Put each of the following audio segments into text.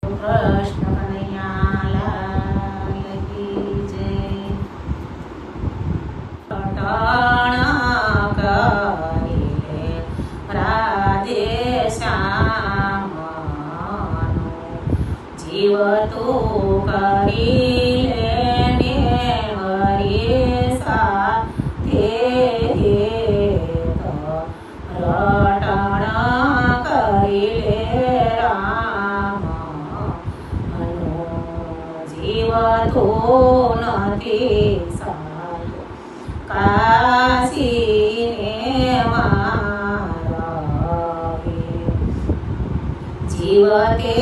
કૃષ્ણ કનૈયા લાલ કી જય. રટણ કરીલે રાધે શ્યામનું જીવ તું કરીલે ને વરી સાથે રટણ કરીલે જીવ તું નથી સારું કાશીને મારવે જીવ તે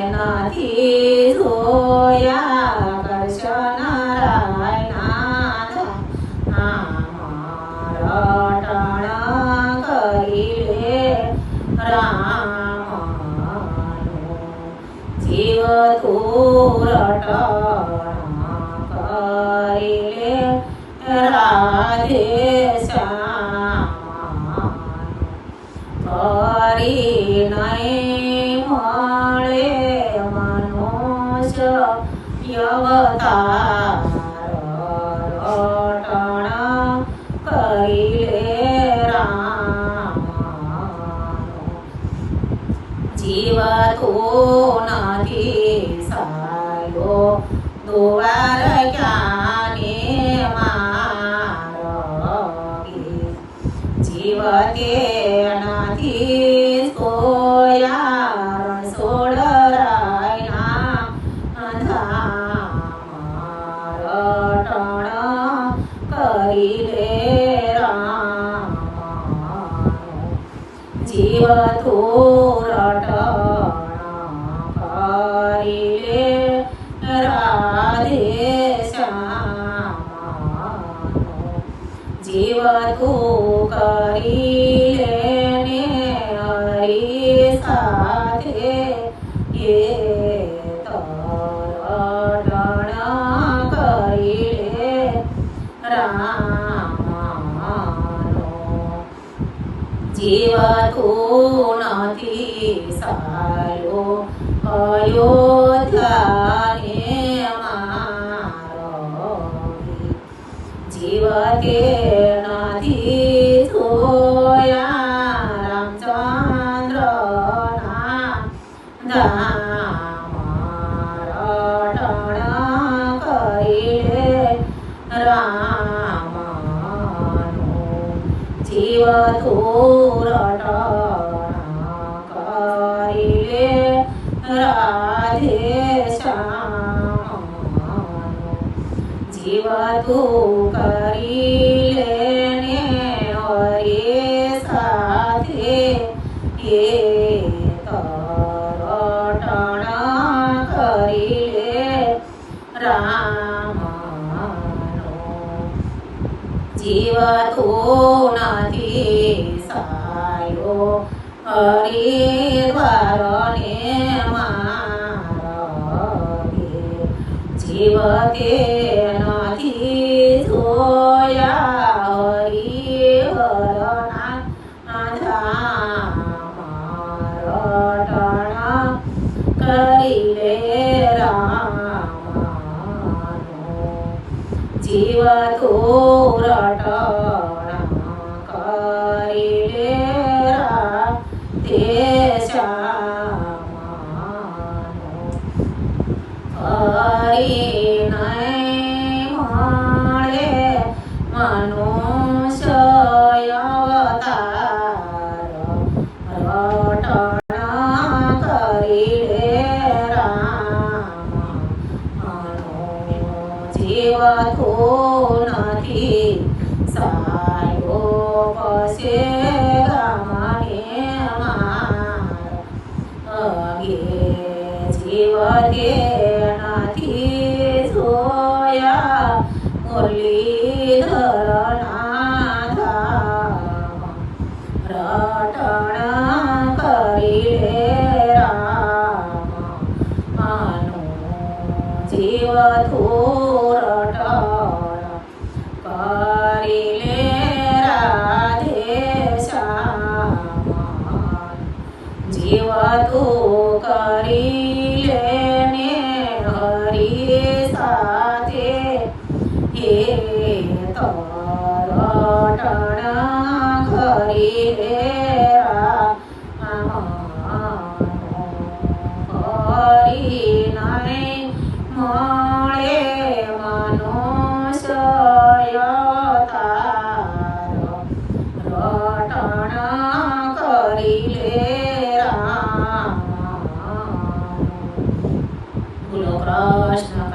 નથી જોયા કૃષ્ણ રાયનાથ રટણ કરીલે રામનું જીવ તું રટણ કરીલે રાધે શ્યામનું કરી નહીં મળે મનુષ્ય અવતાર રટણ કરીલે રામનું જીવ તું નથી સાયો દ્વાર ક્યાને મારગે જીવ તે નથી સોયા સોળ રાયના ધામ રટણ કરીલે રામનું જીવ તું રટણ કરીલે રાધે શ્યામનું જીવ તું કરીલે ને હરી સાથે રટણ કરીલે રામનું જીવ તું નથી સાયો અયોધ્યાને મારવે જીવ તે નથી જોયા રામચંદ્રના ધામ રટણ કરીલે રામનું જીવ તું રટણ કરીલે રાધે શ્યામનું જીવ તું કરીલે ને હરે સાથે રટણ કરીલે રામનું જીવ તું નથી સાયો હરિદ્વારને મારવે જીવ તે નથી જોયા હરિહરના ધામ રટણ કરીલે રામનું જીવ તું રટણ કરીલે રાધે શ્યામનું કરી નહીં મળે મનુષ્ય અવતાર રટણ કરીલે રામનું જીવ તું નથી સાયો પસે ગામને મારગે જીવ તે નથી જોયા મુરલીધરના ધામ રટણ કરીલે રામનું જીવ તું રટણ કરીલે રાધે શ્યામનું જીવ તું કરીલે કરી રે રામ હરી નહીં મળે મનુષ્ય તારો રટણ કરી લે રામ. બોલો કૃષ્ણ